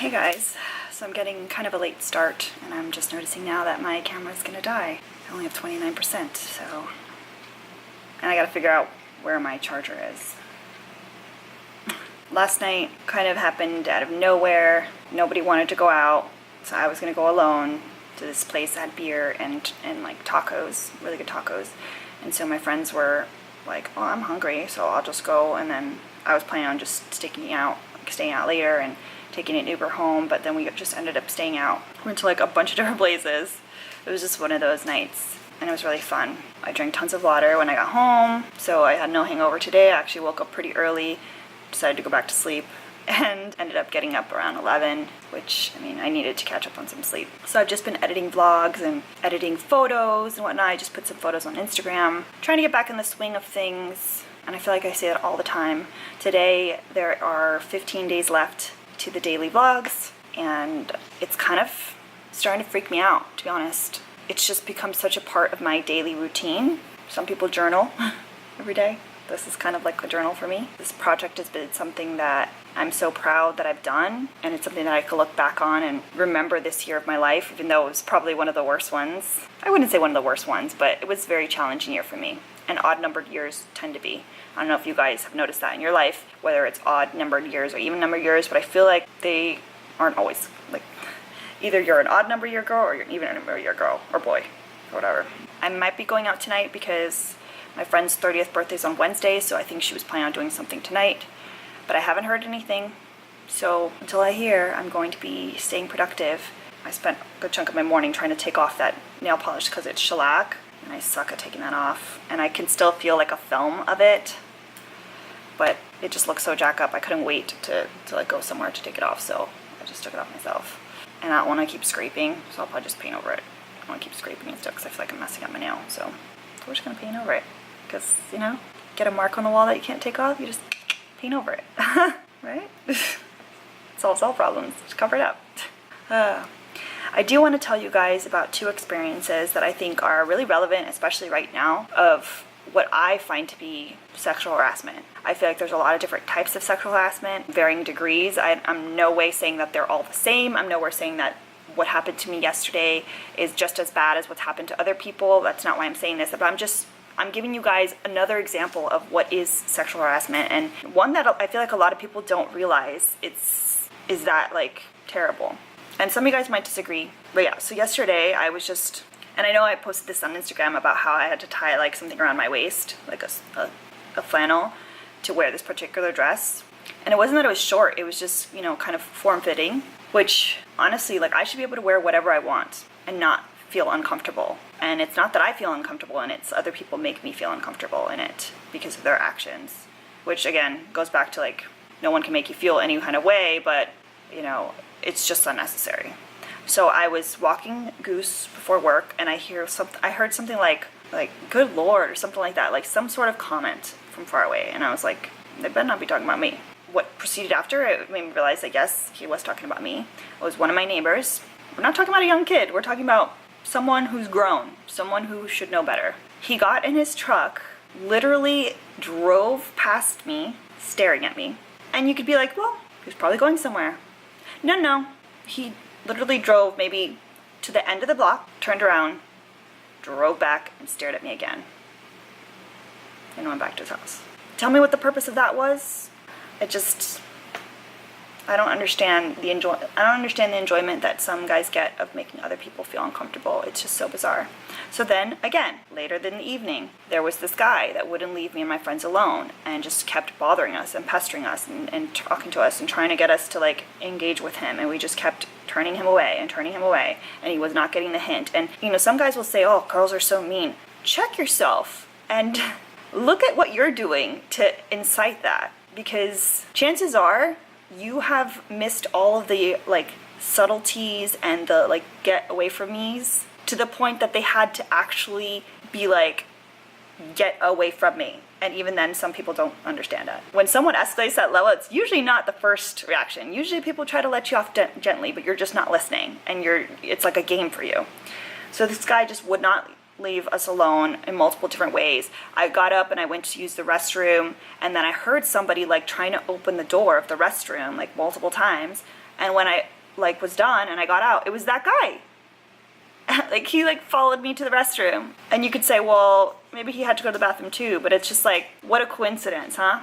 Hey guys, so I'm getting kind of a late start and I'm just noticing now that my camera's gonna die. I only have 29%, so... And I gotta figure out where my charger is. Last night kind of happened out of nowhere. Nobody wanted to go out, so I was gonna go alone to this place that had beer and like tacos, really good tacos. And so my friends were like, oh, I'm hungry, so I'll just go. And then I was planning on just staying out later and taking an Uber home, but then we just ended up staying out. Went to like a bunch of different places. It was just one of those nights, and it was really fun. I drank tons of water when I got home, so I had no hangover today. I actually woke up pretty early, decided to go back to sleep, and ended up getting up around 11, which, I mean, I needed to catch up on some sleep. So I've just been editing vlogs and editing photos and whatnot. I just put some photos on Instagram, trying to get back in the swing of things, and I feel like I say that all the time. Today, there are 15 days left to the daily vlogs, and it's kind of starting to freak me out, to be honest. It's just become such a part of my daily routine. Some people journal every day. This is kind of like a journal for me. This project has been something that I'm so proud that I've done, and it's something that I could look back on and remember this year of my life, even though it was probably one of the worst ones. I wouldn't say one of the worst ones, but it was a very challenging year for me, and odd-numbered years tend to be. I don't know if you guys have noticed that in your life, whether it's odd-numbered years or even-numbered years, but I feel like they aren't always, like, either you're an odd-number year girl or you're an even-number year girl, or boy, or whatever. I might be going out tonight because my friend's 30th birthday is on Wednesday, so I think she was planning on doing something tonight, but I haven't heard anything, so until I hear, I'm going to be staying productive. I spent a good chunk of my morning trying to take off that nail polish because it's shellac, and I suck at taking that off, and I can still feel like a film of it, but it just looks so jack up. I couldn't wait to like go somewhere to take it off, so I just took it off myself. And I don't want to keep scraping, so I'll probably just paint over it. I don't want to keep scraping and stuff because I feel like I'm messing up my nail, so we're just going to paint over it. Because, you know, get a mark on the wall that you can't take off, you just paint over it, right? Solves all problems, just cover it up. I do want to tell you guys about two experiences that I think are really relevant, especially right now, of what I find to be sexual harassment. I feel like there's a lot of different types of sexual harassment, varying degrees. I'm no way saying that they're all the same. I'm nowhere saying that what happened to me yesterday is just as bad as what's happened to other people. That's not why I'm saying this, but I'm giving you guys another example of what is sexual harassment, and one that I feel like a lot of people don't realize is that like terrible. And some of you guys might disagree, but yeah, so yesterday I was just, and I know I posted this on Instagram about how I had to tie like something around my waist, like a flannel, to wear this particular dress. And it wasn't that it was short, it was just, you know, kind of form-fitting, which honestly, like, I should be able to wear whatever I want and not feel uncomfortable. And it's not that I feel uncomfortable in it, it's other people make me feel uncomfortable in it because of their actions, which again goes back to like, no one can make you feel any kind of way, but you know, it's just unnecessary. So I was walking Goose before work, and I heard something like good lord, or something like that, like some sort of comment from far away, and I was like, they better not be talking about me. What proceeded after, it made me realize that yes, he was talking about me. It was one of my neighbors. We're not talking about a young kid, we're talking about someone who's grown, someone who should know better. He got in his truck, literally drove past me, staring at me, and you could be like, well, he was probably going somewhere. No, he literally drove maybe to the end of the block, turned around, drove back, and stared at me again, and went back to his house. Tell me what the purpose of that was. I don't understand the enjoyment that some guys get of making other people feel uncomfortable. It's just so bizarre. So then, again, later in the evening, there was this guy that wouldn't leave me and my friends alone and just kept bothering us and pestering us and talking to us and trying to get us to like engage with him, and we just kept turning him away, and he was not getting the hint. And you know, some guys will say, oh, girls are so mean. Check yourself and look at what you're doing to incite that, because chances are you have missed all of the like subtleties and the like get away from me's to the point that they had to actually be like, get away from me. And even then, some people don't understand that. When someone escalates that level, it's usually not the first reaction. Usually people try to let you off gently, but you're just not listening, and it's like a game for you. So this guy just would not leave us alone in multiple different ways. I got up and I went to use the restroom, and then I heard somebody like trying to open the door of the restroom like multiple times. And when I like was done and I got out, it was that guy. Like he like followed me to the restroom. And you could say, well, maybe he had to go to the bathroom too, but it's just like, what a coincidence, huh?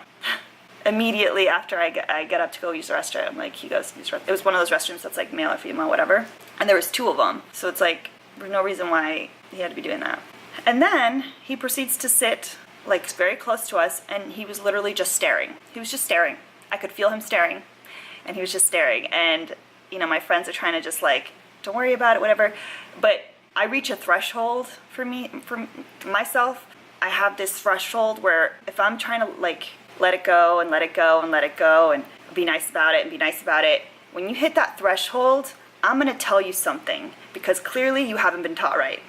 Immediately after I get up to go use the restroom, like he goes to use the restroom. It was one of those restrooms that's like male or female, whatever. And there was 2 of them. So it's like, there's no reason why he had to be doing that. And then he proceeds to sit like very close to us, and he was literally just staring. He was just staring. I could feel him staring, and he was just staring. And, you know, my friends are trying to just like, don't worry about it, whatever. But I reach a threshold for myself. I have this threshold where if I'm trying to like let it go and let it go and let it go and be nice about it and be nice about it, when you hit that threshold, I'm gonna tell you something, because clearly you haven't been taught right.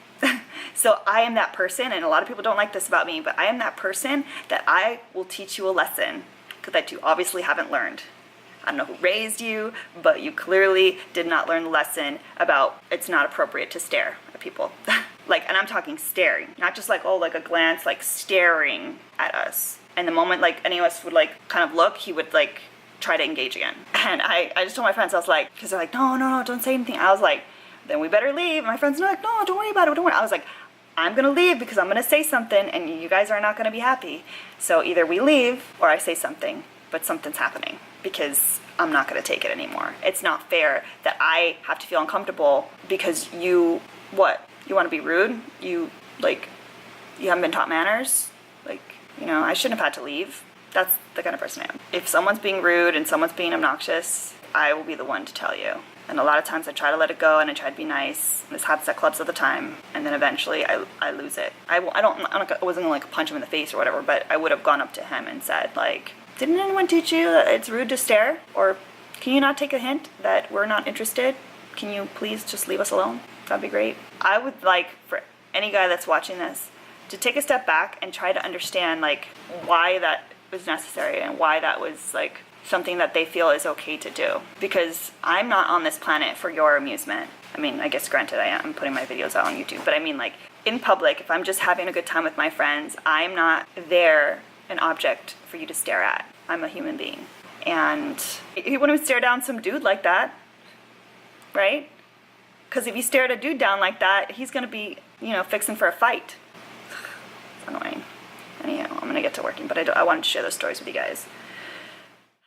So I am that person, and a lot of people don't like this about me, but I am that person that I will teach you a lesson that you obviously haven't learned. I don't know who raised you, but you clearly did not learn the lesson about it's not appropriate to stare at people. Like, and I'm talking staring, not just like, oh, like a glance, like staring at us. And the moment like any of us would like kind of look, he would like try to engage again. And I just told my friends, I was like, because they're like, no, don't say anything. I was like, then we better leave. My friends are like, no, don't worry about it, don't worry. I was like, I'm gonna leave because I'm gonna say something and you guys are not gonna be happy. So either we leave or I say something, but something's happening because I'm not gonna take it anymore. It's not fair that I have to feel uncomfortable because you wanna be rude? You haven't been taught manners? Like, you know, I shouldn't have had to leave. That's the kind of person I am. If someone's being rude and someone's being obnoxious, I will be the one to tell you. And a lot of times I try to let it go and I try to be nice. This happens at clubs all the time. And then eventually I lose it. I wasn't gonna like punch him in the face or whatever, but I would have gone up to him and said like, didn't anyone teach you that it's rude to stare? Or can you not take a hint that we're not interested? Can you please just leave us alone? That'd be great. I would like for any guy that's watching this to take a step back and try to understand like why that was necessary and why that was like something that they feel is okay to do. Because I'm not on this planet for your amusement. I mean, I guess granted I am putting my videos out on YouTube, but I mean like in public, if I'm just having a good time with my friends, I'm not there an object for you to stare at. I'm a human being. And you wouldn't stare down some dude like that, right? Because if you stare at a dude down like that, he's gonna be, you know, fixing for a fight. It's annoying. Anyhow, I'm gonna get to working, but I wanted to share those stories with you guys.